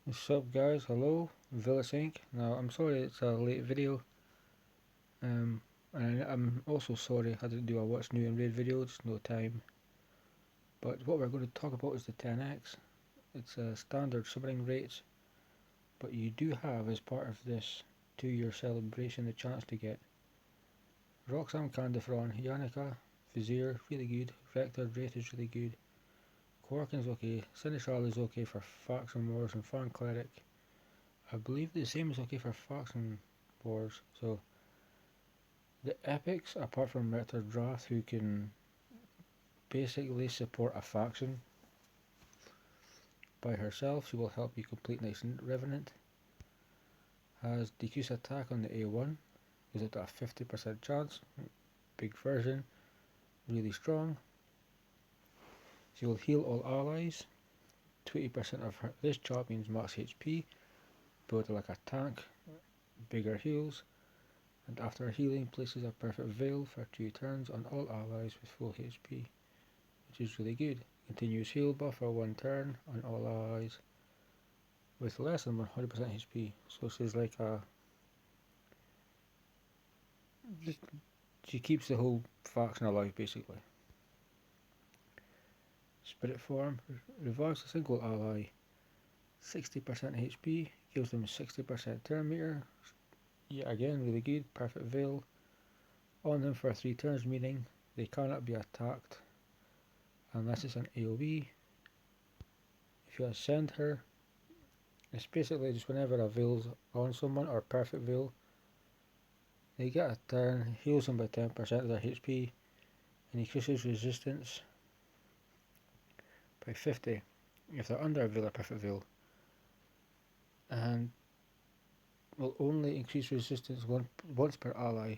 What's up guys, hello, Vilisink. Now I'm sorry it's a late video, and I'm also sorry I had to do a what's new in raid video, just no time. But what we're going to talk about is the 10x. It's a standard summoning rates, but you do have as part of this 2-year celebration the chance to get Roxanne Candifron, Yannicka, Vizier, really good, Vector Wraith is really good, Quarkin's okay, Seneschal is okay for faction wars and Fan Cleric. I believe the same is okay for faction wars, so the epics, apart from Rector Drath, who can basically support a faction by herself, she will help you complete nice Revenant, has decreased attack on the A1, gives it a 50% chance, big version, really strong. She will heal all allies, 20% of this champion's max HP, build like a tank, bigger heals, and after healing places a perfect veil for 2 turns on all allies with full HP, which is really good. Continuous heal buff for 1 turn on all allies with less than 100% HP. So she's like she keeps the whole faction alive basically. Spirit form revives a single ally 60% HP, gives them 60% turn meter. Yeah, again really good. Perfect veil on them for 3 turns, meaning they cannot be attacked unless it's an AoE. If you ascend her, it's basically just whenever a veil's on someone, or perfect veil, they get a turn, heals them by 10% of their HP, and increases resistance by 50 if they're under a veil or perfect veil, and will only increase resistance once per ally.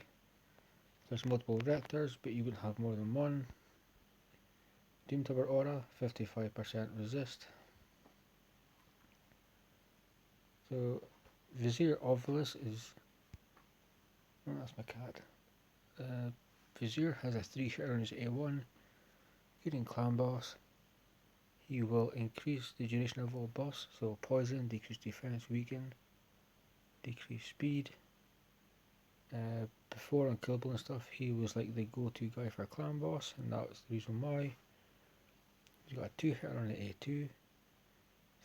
There's multiple vectors, but you would have more than one. Doom Tower Aura, 55% resist. So Vizier Obvious is, oh, that's my cat. Vizier has a 3 shot on his A1, good in clan boss. He will increase the duration of all buffs, so poison, decrease defense, weaken, decrease speed. Before unkillable and stuff, he was like the go-to guy for clan boss, and that was the reason why. He's got a 2 hit on the A2,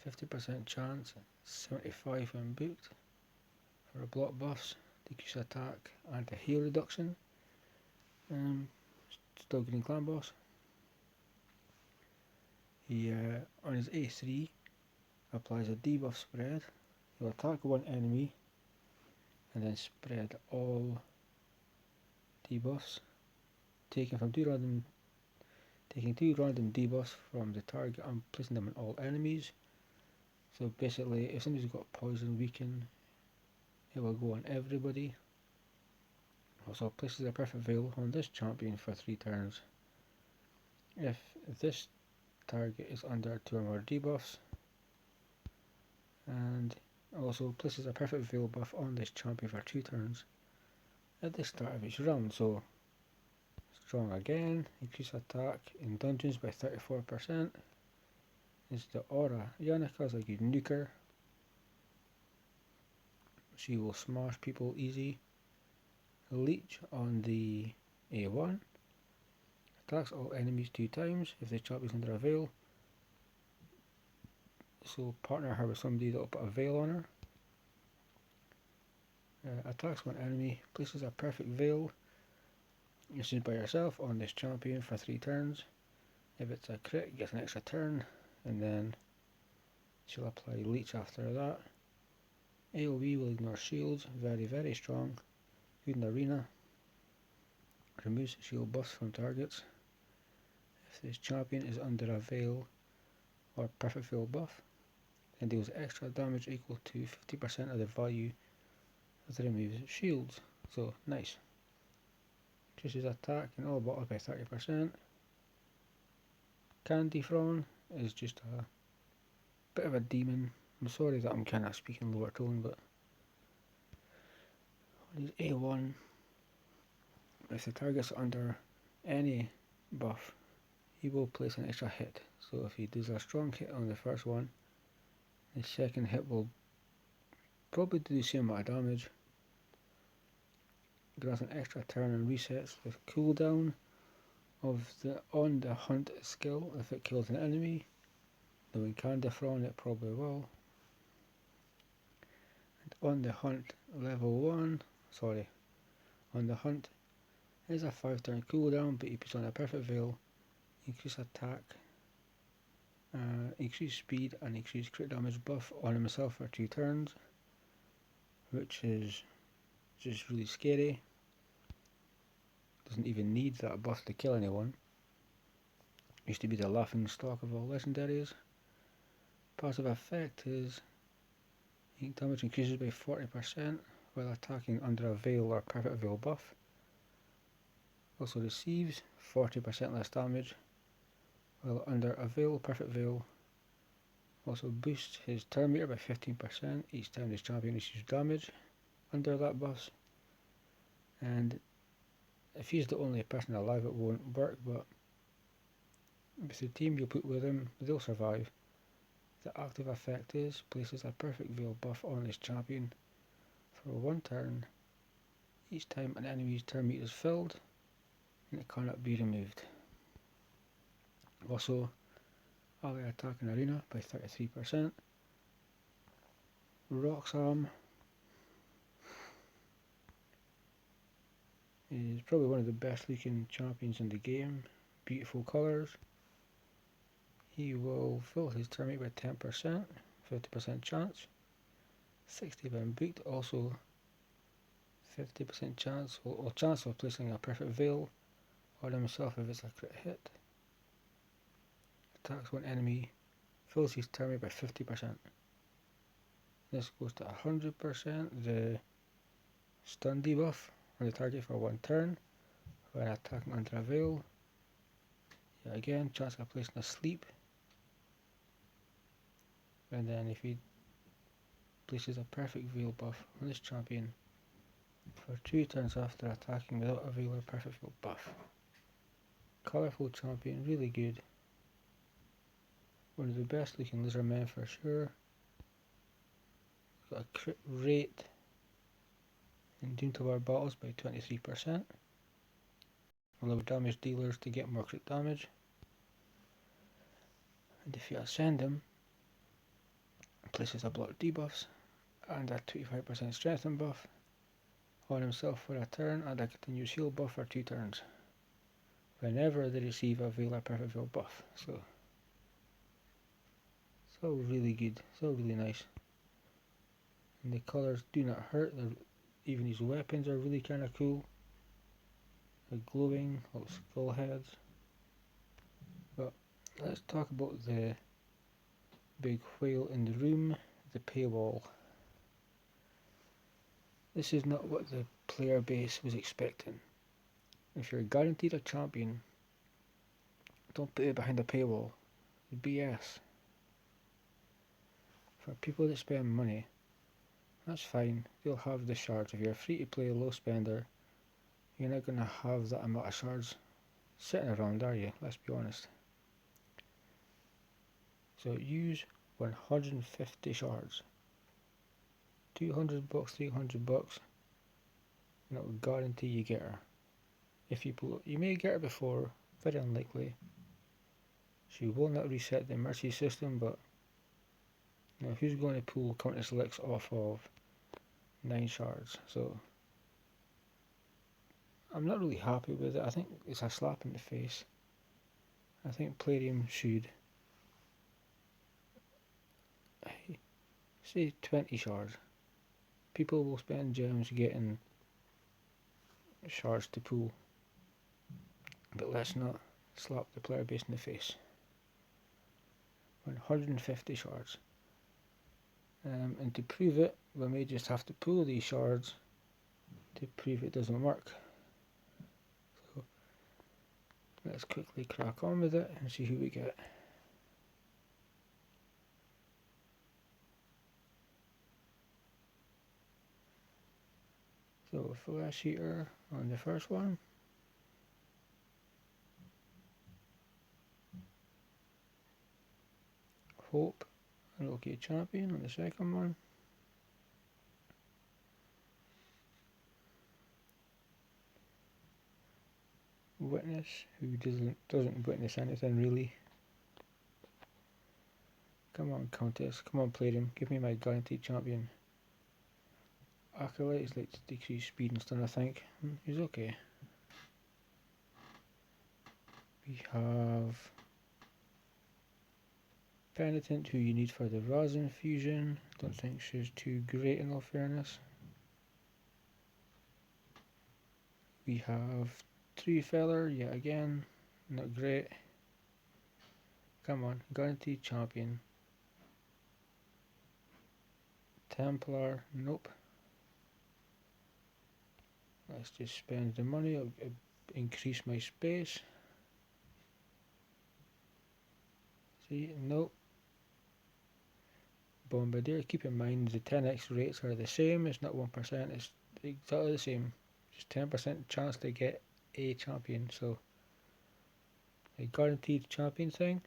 50% chance, 75 when booked for a block buffs, decrease attack, and a heal reduction. Still getting clan boss. He on his A3 applies a debuff spread. He'll attack one enemy and then spread all debuffs, taking 2 random debuffs from the target and placing them on all enemies. So basically, if somebody's got poison, weaken, it will go on everybody. Also places a perfect veil on this champion for 3 turns. If this target is under 2 or more debuffs, and also places a perfect veil buff on this champion for 2 turns at the start of each round. So strong again, increase attack in dungeons by 34%. Is the aura. Yannicka's a good nuker. She will smash people easy. Leech on the A1 attacks all enemies 2 times if the champ is under a veil. So partner her with somebody that will put a veil on her. Attacks one enemy, places a perfect veil. This is by herself on this champion for 3 turns. If it's a crit, gets an extra turn, and then she'll apply leech after that. AoE will ignore shields, very strong. Good in arena. Removes shield buffs from targets. If this champion is under a veil or perfect veil buff, then deals extra damage equal to 50% of the value of the removed shields. So nice. Increases attack in all battles by 30%. Candifron is just a bit of a demon. I'm sorry that I'm kind of speaking lower tone, but on his A1, if the target's under any buff, he will place an extra hit. So if he does a strong hit on the first one, The second hit will probably do the same amount of damage. Grants an extra turn and resets the cooldown of the on the hunt skill if it kills an enemy. Though it can defrawn, it probably will. And on the hunt level 1, on the hunt is a 5-turn cooldown, but he puts on a perfect veil, increase attack, increase speed and increase crit damage buff on himself for 2 turns, which is just really scary. Doesn't even need that buff to kill anyone. Used to be the laughing stock of all legendaries. Passive effect is ink damage increases by 40% while attacking under a veil or perfect veil buff. Also receives 40% less damage while under a veil, perfect veil. Also boosts his turn meter by 15% each time this champion receives damage under that buff. And if he's the only person alive, it won't work, but with the team you put with him, they'll survive. The active effect is places a perfect veil buff on this champion for 1 turn each time an enemy's turn meter is filled, and it cannot be removed. Also, ally attack in arena by 33%. Roxam is probably one of the best looking champions in the game. Beautiful colours. He will fill his turn meter by 10%, 50% chance. 60 when booked, also 50% chance or chance of placing a perfect veil on himself if it's a crit hit. Attacks one enemy, fills his turn meter by 50%. This goes to 100%. The stun debuff on the target for 1 turn when attacking under a veil. Yeah, again, chance of placing a sleep. And then if he places a perfect veil buff on this champion for 2 turns after attacking without a veil or perfect veil buff. Colourful champion, really good. One of the best looking lizardmen for sure. Got a crit rate in Doom to War battles by 23%. Allow damage dealers to get more crit damage. And if you ascend him, places a block debuffs and a 25% strengthen buff on himself for a turn and a continuous heal buff for 2 turns whenever they receive a veil or perfect veil buff. So really good, so really nice. And the colours do not hurt. Even his weapons are really kind of cool. They're glowing, little skull heads. But let's talk about the big whale in the room, the paywall. This is not what the player base was expecting. If you're guaranteed a champion, don't put it behind a paywall. BS. For people that spend money, that's fine, they'll have the shards. If you're a free to play low spender, you're not going to have that amount of shards sitting around, are you? Let's be honest. So use 150 shards. 200 bucks, 300 bucks, and it will guarantee you get her. If you pull, you may get her before, very unlikely. She will not reset the mercy system, but you know, who's going to pull Countess Licks off of 9 shards? So I'm not really happy with it. I think it's a slap in the face. I think Plarium should say 20 shards. People will spend gems getting shards to pull, but let's not slap the player base in the face. 150 shards. And to prove it, we may just have to pull these shards to prove it doesn't work. So let's quickly crack on with it and see who we get. So Flash Eater on the first one. Hope an okay champion on the second one. Witness, who doesn't witness anything really. Come on, Countess. Come on, Palladium. Give me my guaranteed champion. Acolyte is like to decrease speed and stun, I think. He's okay. We have Penitent, who you need for the Rosin fusion. Don't think she's too great in all fairness. We have Tree Feller, yet again, not great. Come on, guaranteed champion. Templar, nope. Let's just spend the money, I'll increase my space. See, nope. Bombardier, keep in mind the 10x rates are the same, it's not 1%, it's exactly the same. Just 10% chance to get a champion, so a guaranteed champion thing.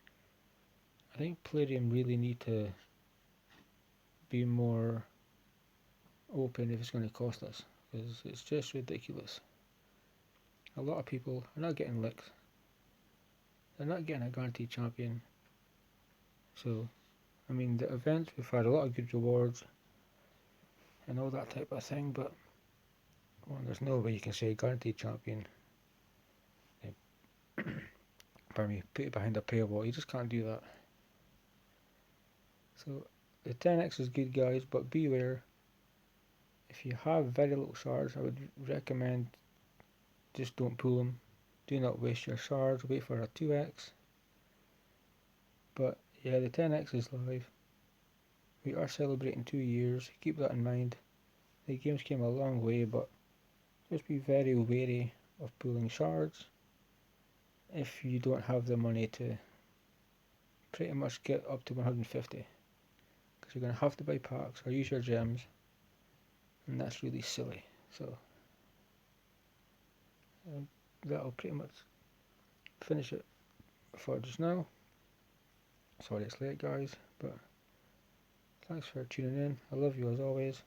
I think Palladium really need to be more open if it's going to cost us, because it's just ridiculous. A lot of people are not getting licked, they're not getting a guaranteed champion. So I mean, the events, we've had a lot of good rewards and all that type of thing, but well, there's no way you can say guaranteed champion. Pardon me, put it behind a paywall, you just can't do that. So the 10x is good, guys, but beware. If you have very little shards, I would recommend just don't pull them. Do not waste your shards, wait for a 2x. But yeah, the 10x is live. We are celebrating 2 years, keep that in mind. The game's came a long way, but just be very wary of pulling shards if you don't have the money to pretty much get up to 150, because you're going to have to buy packs or use your gems, and that's really silly. So that'll pretty much finish it for just now. Sorry it's late, guys, but thanks for tuning in. I love you as always.